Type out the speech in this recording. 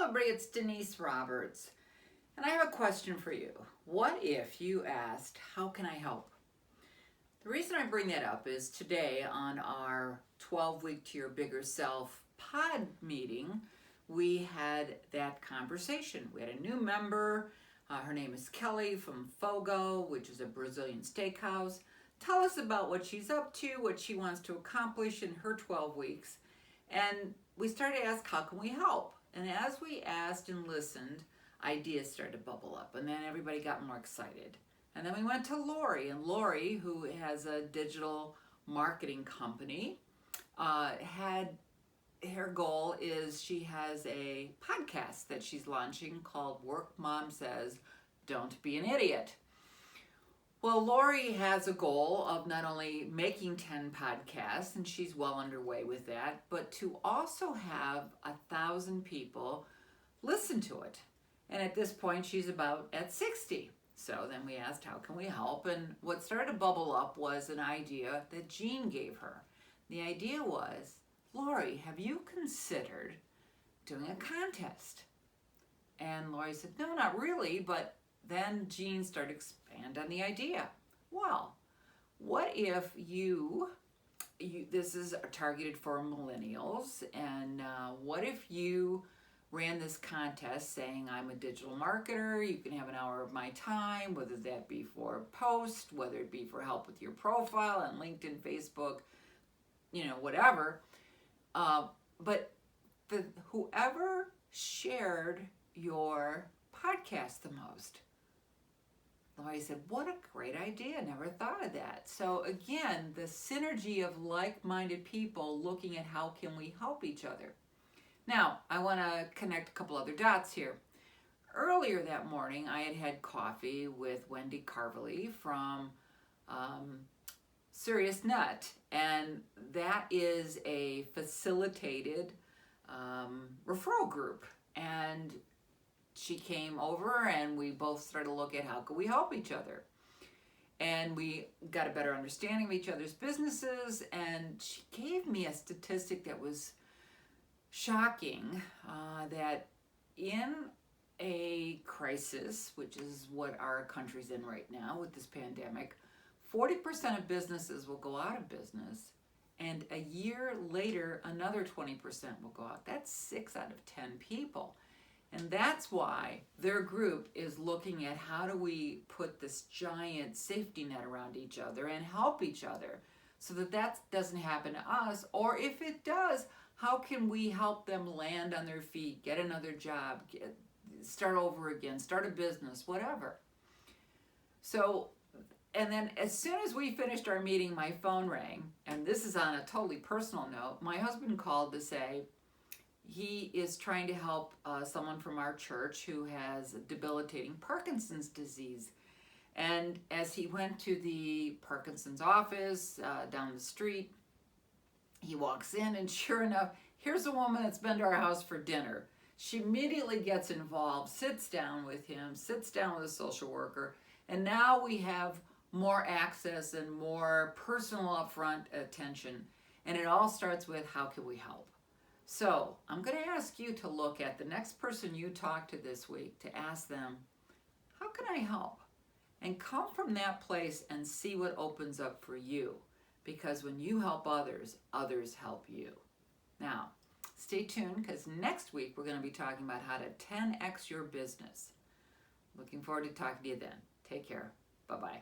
everybody, it's Denise Roberts, and I have a question for you. What if you asked, how can I help? The reason I bring that up is today on our 12-week to your bigger self pod meeting, we had that conversation. We had a new member. Her name is Kelly from Fogo, which is a Brazilian steakhouse. Tell us about what she's up to, what she wants to accomplish in her 12 weeks. And we started to ask, how can we help? And as we asked and listened, ideas started to bubble up, and then everybody got more excited. And then we went to Lori, and Lori, who has a digital marketing company, had her goal is she has a podcast that she's launching called Work Mom Says, Don't Be an Idiot. Well, Lori has a goal of not only making 10 podcasts, and she's well underway with that, but to also have 1,000 people listen to it. And at this point, she's about at 60. So then we asked, how can we help? And what started to bubble up was an idea that Jean gave her. The idea was, Lori, have you considered doing a contest? And Lori said, no, not really, but then Jean started to expand on the idea. Well, what if you this is targeted for millennials, and what if you ran this contest saying, I'm a digital marketer, you can have an hour of my time, whether that be for a post, whether it be for help with your profile on LinkedIn, Facebook, whatever. But whoever shared your podcast the most, Lori said, what a great idea. Never thought of that. So again, the synergy of like-minded people looking at how can we help each other. Now, I want to connect a couple other dots here. Earlier that morning, I had coffee with Wendy Carvely from Serious Nut, and that is a facilitated referral group. And she came over and we both started to look at how could we help each other. And we got a better understanding of each other's businesses, and she gave me a statistic that was shocking, that in a crisis, which is what our country's in right now with this pandemic, 40% of businesses will go out of business, and a year later, another 20% will go out. That's 6 out of 10 people. And that's why their group is looking at how do we put this giant safety net around each other and help each other so that doesn't happen to us, or if it does, how can we help them land on their feet, get another job, start over again, start a business, whatever. So, and then as soon as we finished our meeting, my phone rang, and this is on a totally personal note. My husband called to say he is trying to help someone from our church who has debilitating Parkinson's disease. And as he went to the Parkinson's office down the street, he walks in, and sure enough, here's a woman that's been to our house for dinner. She immediately gets involved, sits down with him, sits down with a social worker, and now we have more access and more personal upfront attention. And it all starts with, how can we help? So I'm going to ask you to look at the next person you talk to this week, to ask them, how can I help? And come from that place and see what opens up for you. Because when you help others, others help you. Now, stay tuned, because next week we're going to be talking about how to 10x your business. Looking forward to talking to you then. Take care. Bye-bye.